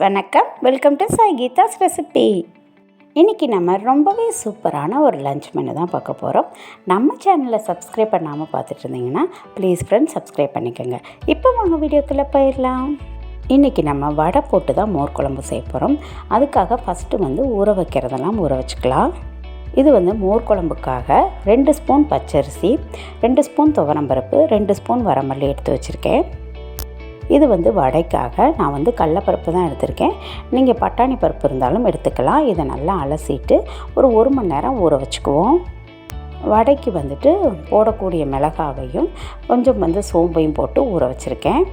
வணக்கம். Welcome to Sai Geetha's recipe. இன்றைக்கி நம்ம ரொம்பவே சூப்பரான ஒரு லஞ்ச் மெனு தான் பார்க்க போகிறோம். நம்ம சேனலை சப்ஸ்கிரைப் பண்ணாமல் பார்த்துட்டு இருந்தீங்கன்னா ப்ளீஸ் ஃப்ரெண்ட்ஸ் சப்ஸ்கிரைப் பண்ணிக்கோங்க. இப்போ வாங்க வீடியோக்குள்ளே போயிடலாம். இன்றைக்கி நம்ம வடை போட்டு தான் மோர் குழம்பு செய்ய போகிறோம். அதுக்காக ஃபஸ்ட்டு ஊற வைக்கிறதெல்லாம் ஊற வச்சுக்கலாம். இது மோர் குழம்புக்காக 2 ஸ்பூன் பச்சரிசி, 2 ஸ்பூன் துவரம்பருப்பு, 2 ஸ்பூன் வரமல்லி எடுத்து வச்சுருக்கேன். இது வடைக்காக நான் கடலைப்பருப்பு தான் எடுத்திருக்கேன். நீங்கள் பட்டாணி பருப்பு இருந்தாலும் எடுத்துக்கலாம். இதை நல்லா அலசிட்டு ஒரு 1 மணி நேரம் ஊற வச்சுக்குவோம். வடைக்கு போடக்கூடிய மிளகாவையும் கொஞ்சம் சோம்பையும் போட்டு ஊற வச்சுருக்கேன்.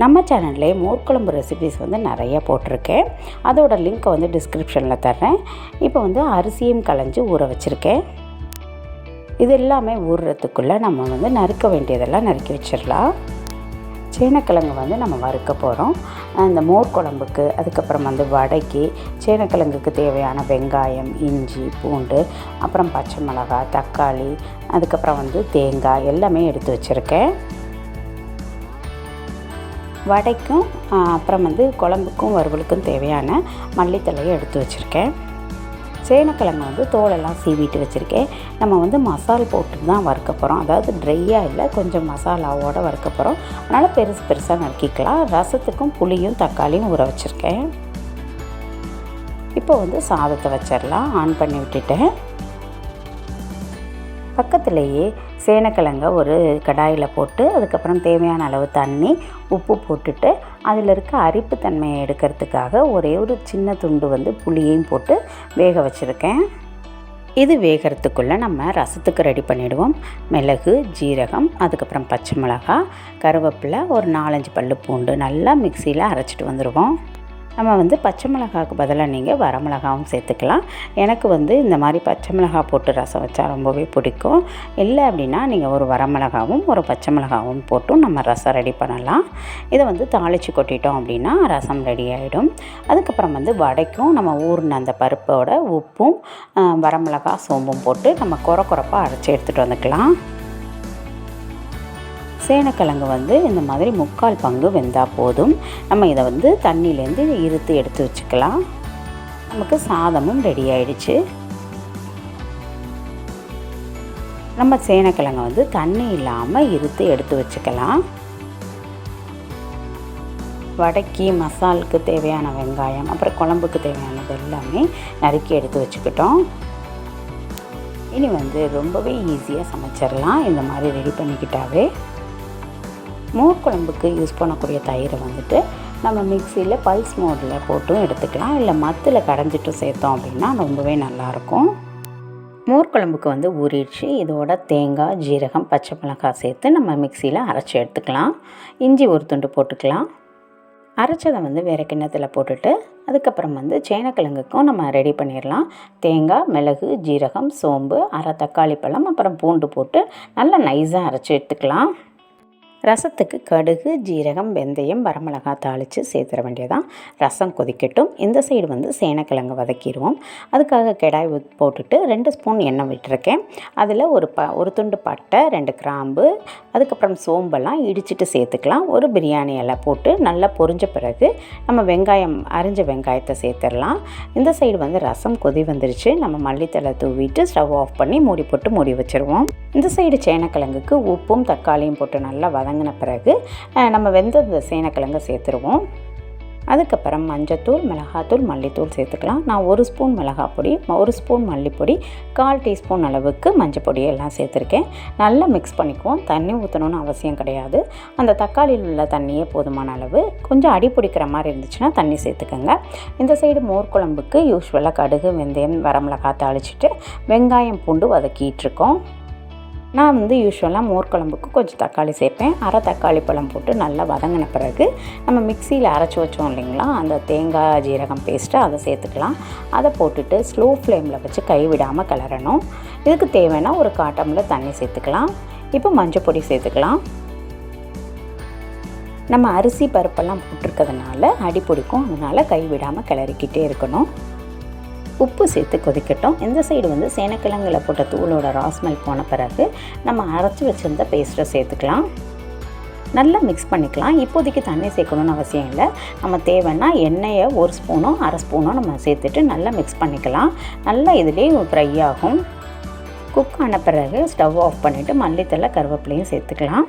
நம்ம சேனல்லே மோர் குழம்பு ரெசிபிஸ் நிறைய போட்டிருக்கேன். அதோட லிங்க்கை டிஸ்கிரிப்ஷனில் தர்றேன். இப்போ அரிசியும் களைஞ்சி ஊற வச்சுருக்கேன். இது எல்லாமே ஊறுறதுக்குள்ளே நம்ம நறுக்க வேண்டியதெல்லாம் நறுக்கி வச்சிடலாம். சேனக்கிழங்கு நம்ம வறுக்க போகிறோம். இந்த மோர் குழம்புக்கு, அதுக்கப்புறம் வடைக்கு சேனக்கிழங்குக்கு தேவையான வெங்காயம், இஞ்சி, பூண்டு, அப்புறம் பச்சை மிளகாய், தக்காளி, அதுக்கப்புறம் தேங்காய் எல்லாமே எடுத்து வச்சுருக்கேன். வடைக்கும் அப்புறம் குழம்புக்கும் வறுவலுக்கும் தேவையான மல்லித்தலையை எடுத்து வச்சுருக்கேன். சேனக்கிழங்கு தோலெல்லாம் சீவிட்டு வச்சுருக்கேன். நம்ம மசால் போட்டு தான் வறுக்க போகிறோம். அதாவது ட்ரையாக இல்லை, கொஞ்சம் மசாலாவோடு வறுக்க போகிறோம். அதனால் பெருசாக நறுக்கிக்கலாம். ரசத்துக்கும் புளியும் தக்காளியும் ஊற வச்சுருக்கேன். இப்போ சாதத்தை வச்சிடலாம். ஆன் பண்ணி விட்டுட்டேன். பக்கத்துலேயே சேனக்கிழங்க ஒரு கடாயில் போட்டு அதுக்கப்புறம் தேவையான அளவு தண்ணி, உப்பு போட்டுட்டு அதில் இருக்க அரிப்பு தன்மையை எடுக்கிறதுக்காக ஒரே ஒரு சின்ன துண்டு புளியையும் போட்டு வேக வச்சுருக்கேன். இது வேகிறதுக்குள்ளே நம்ம ரசத்துக்கு ரெடி பண்ணிவிடுவோம். மிளகு, ஜீரகம், அதுக்கப்புறம் பச்சை மிளகாய், கருவேப்பிலை, ஒரு 4-5 பல்லு பூண்டு நல்லா மிக்சியில் அரைச்சிட்டு வந்துடுவோம். நம்ம பச்சை மிளகாய்க்கு பதிலாக நீங்கள் வரமிளகாவும் சேர்த்துக்கலாம். எனக்கு இந்த மாதிரி பச்சை மிளகாய் போட்டு ரசம் வச்சா ரொம்பவே பிடிக்கும். இல்லை அப்படின்னா நீங்கள் ஒரு வரமிளகாவும் ஒரு பச்சை மிளகாவும் போட்டும் நம்ம ரசம் ரெடி பண்ணலாம். இதை தாளித்து கொட்டிட்டோம் அப்படின்னா ரசம் ரெடி ஆகிடும். அதுக்கப்புறம் வடைக்கும் நம்ம ஊறின அந்த பருப்போட உப்பும் வரமிளகாய், சோம்பும் போட்டு நம்ம குறப்பாக அரைச்சி எடுத்துகிட்டு வந்துக்கலாம். சேனக்கிழங்கு இந்த மாதிரி 3/4 பங்கு வெந்தால் போதும். நம்ம இதை தண்ணியிலேருந்து இருத்து எடுத்து வச்சுக்கலாம். நமக்கு சாதமும் ரெடி ஆயிடுச்சு. நம்ம சேனக்கிழங்கு தண்ணி இல்லாமல் இருத்து எடுத்து வச்சுக்கலாம். வடைக்கு மசாலுக்கு தேவையான வெங்காயம், அப்புறம் குழம்புக்கு தேவையானது எல்லாமே நறுக்கி எடுத்து வச்சுக்கிட்டோம். இனி ரொம்பவே ஈஸியாக சமைச்சிடலாம். இந்த மாதிரி ரெடி பண்ணிக்கிட்டாவே. மோர் குழம்புக்கு யூஸ் பண்ணக்கூடிய தயிரை நம்ம மிக்சியில் பல்ஸ் மோடில் போட்டும் எடுத்துக்கலாம். இல்லை மத்தில் கடைஞ்சிட்டும் சேர்த்தோம் அப்படின்னா ரொம்பவே நல்லாயிருக்கும். மோர் குழம்புக்கு ஊறிடுச்சு. இதோட தேங்காய், ஜீரகம், பச்சை மிளகாய் சேர்த்து நம்ம மிக்சியில் அரைச்சி எடுத்துக்கலாம். இஞ்சி ஒரு துண்டு போட்டுக்கலாம். அரைச்சதை வேறு கிண்ணத்தில் போட்டுட்டு அதுக்கப்புறம் சேனக்கிழங்குக்கும் நம்ம ரெடி பண்ணிடலாம். தேங்காய், மிளகு, ஜீரகம், சோம்பு, அரை தக்காளி பழம், அப்புறம் பூண்டு போட்டு நல்லா நைஸாக அரைச்சி எடுத்துக்கலாம். ரசத்துக்கு கடுகு, ஜீரகம், வெந்தயம், வரமிளகாய் தாளித்து சேர்த்துற வேண்டியதான். ரசம் கொதிக்கட்டும். இந்த சைடு சேனக்கிழங்கு வதக்கிடுவோம். அதுக்காக கடாய் போட்டுட்டு 2 ஸ்பூன் எண்ணெய் விட்டுருக்கேன். அதில் ஒரு துண்டு பட்டை, 2 கிராம்பு, அதுக்கப்புறம் சோம்பெல்லாம் இடிச்சிட்டு சேர்த்துக்கலாம். ஒரு பிரியாணி இலை போட்டு நல்லா பொரிஞ்ச பிறகு நம்ம அரிஞ்ச வெங்காயத்தை சேர்த்துடலாம். இந்த சைடு ரசம் கொதி வந்துருச்சு. நம்ம மல்லித்தலை தூவிட்டு ஸ்டவ் ஆஃப் பண்ணி மூடி வச்சுருவோம். இந்த சைடு சேனக்கிழங்குக்கு உப்பும் தக்காளியும் போட்டு நல்லா வதங்கின பிறகு நம்ம வெந்த சேனக்கிழங்கு சேர்த்துருவோம். அதுக்கப்புறம் மஞ்சத்தூள், மிளகாத்தூள், மல்லித்தூள் சேர்த்துக்கலாம். நான் 1 ஸ்பூன் மிளகாய் பொடி, 1 ஸ்பூன் மல்லிப்பொடி, 1/4 டீஸ்பூன் அளவுக்கு மஞ்சள் பொடி எல்லாம் சேர்த்துருக்கேன். நல்லா மிக்ஸ் பண்ணிக்குவோம். தண்ணி ஊற்றணும்னு அவசியம் கிடையாது. அந்த தக்காளியில் உள்ள தண்ணியே போதுமான அளவு. கொஞ்சம் அடி பிடிக்கிற மாதிரி இருந்துச்சுன்னா தண்ணி சேர்த்துக்கோங்க. இந்த சைடு மோர் குழம்புக்கு யூஸ்வலாக கடுகு, வெந்தயம், வரமிளகாய் தாளிச்சிட்டு வெங்காயம், பூண்டு வதக்கிட்டுருக்கோம். நான் யூஸ்வலாக மோர் குழம்புக்கு கொஞ்சம் தக்காளி சேர்ப்பேன். அரை தக்காளி பழம் போட்டு நல்லா வதங்கின பிறகு நம்ம மிக்சியில் அரைச்சி வச்சோம் இல்லைங்களா, அந்த தேங்காய் ஜீரகம் பேஸ்ட்டு அதை சேர்த்துக்கலாம். அதை போட்டுட்டு ஸ்லோ ஃப்ளேமில் வச்சு கைவிடாமல் கிளறணும். இதுக்கு தேவைன்னா ஒரு 1/4 டம்ளர் தண்ணி சேர்த்துக்கலாம். இப்போ மஞ்சள் பொடி சேர்த்துக்கலாம். நம்ம அரிசி பருப்பெல்லாம் போட்டிருக்கிறதுனால அடி பிடிக்கும். அதனால் கைவிடாமல் கிளறிக்கிட்டே இருக்கணும். உப்பு சேர்த்து கொதிக்கட்டும். இந்த சைடு சேனக்கிழங்குல போட்ட தூளோட ராஸ்மெல் போன பிறகு நம்ம அரைச்சி வச்சுருந்த பேஸ்ட்டை சேர்த்துக்கலாம். நல்லா மிக்ஸ் பண்ணிக்கலாம். இப்போதைக்கு தண்ணி சேர்க்கணுன்னு அவசியம் இல்லை. நம்ம தேவைன்னா எண்ணெயை 1 ஸ்பூனோ 1/2 ஸ்பூனோ நம்ம சேர்த்துட்டு நல்லா மிக்ஸ் பண்ணிக்கலாம். நல்லா இதுலேயே ஃப்ரை ஆகும். குக் ஆன பிறகு ஸ்டவ் ஆஃப் பண்ணிவிட்டு மல்லித்தழை கருவேப்பிலையும் சேர்த்துக்கலாம்.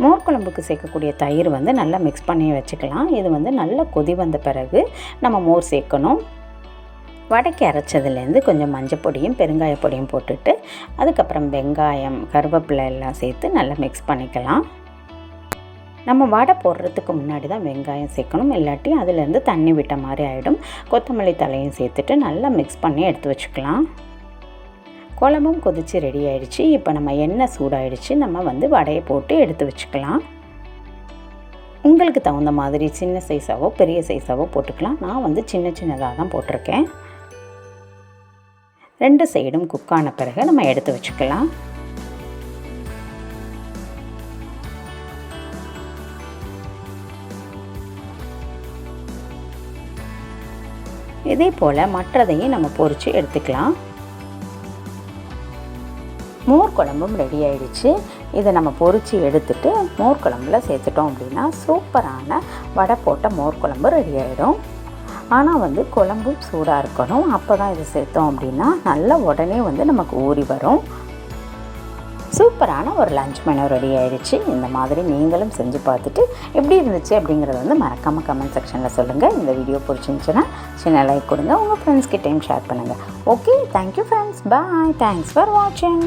மோர் குழம்புக்கு சேர்க்கக்கூடிய தயிர் வந்து நல்லா மிக்ஸ் பண்ணி வச்சுக்கலாம். இது வந்து நல்லா கொதி வந்த பிறகு நம்ம மோர் சேர்க்கணும். வடைக்கு அரைச்சதுலேருந்து கொஞ்சம் மஞ்சள் பொடியும் பெருங்காய பொடியும் போட்டுட்டு அதுக்கப்புறம் வெங்காயம் கருவேப்பிலை எல்லாம் சேர்த்து நல்லா மிக்ஸ் பண்ணிக்கலாம். நம்ம வடை போடுறதுக்கு முன்னாடி தான் வெங்காயம் சேர்க்கணும், இல்லாட்டி அதுலேருந்து தண்ணி விட்ட மாதிரி ஆகிடும். கொத்தமல்லி தலையும் சேர்த்துட்டு நல்லா மிக்ஸ் பண்ணி எடுத்து வச்சுக்கலாம். குழம்பும் கொதித்து ரெடி ஆகிடுச்சு. இப்போ நம்ம எண்ணெய் சூடாகிடுச்சு. நம்ம வந்து வடையை போட்டு எடுத்து வச்சுக்கலாம். உங்களுக்கு தகுந்த மாதிரி சின்ன சைஸாவோ பெரிய சைஸாவோ போட்டுக்கலாம். நான் வந்து சின்ன சின்னதாக தான் போட்டிருக்கேன். 2 சைடும் குக் ஆன பிறகு நம்ம எடுத்து வச்சுக்கலாம். இதே போல் மற்றதையும் நம்ம பொரித்து எடுத்துக்கலாம். மோர் குழம்பும் ரெடி ஆகிடுச்சு. இதை நம்ம பொரித்து எடுத்துகிட்டு மோர் குழம்புல சேர்த்துட்டோம் அப்படின்னா சூப்பரான வடை போட்ட மோர் குழம்பு ரெடி ஆகிடும். ஆனால் வந்து குழம்பும் சூடாக இருக்கணும். அப்போ தான் இதை சேர்த்தோம் அப்படின்னா நல்லா உடனே வந்து நமக்கு ஊறி வரும். சூப்பரான ஒரு லஞ்ச் மெனு ரெடி ஆகிடுச்சு. இந்த மாதிரி நீங்களும் செஞ்சு பார்த்துட்டு எப்படி இருந்துச்சு அப்படிங்கிறத வந்து மறக்காமல் கமெண்ட் செக்ஷனில் சொல்லுங்கள். இந்த வீடியோ பிடிச்சிருந்துச்சுன்னா சின்ன லைக் கொடுங்க. உங்கள் ஃப்ரெண்ட்ஸ்கிட்டையும் ஷேர் பண்ணுங்கள். Okay, thank you friends. Bye. Thanks for வாட்சிங்.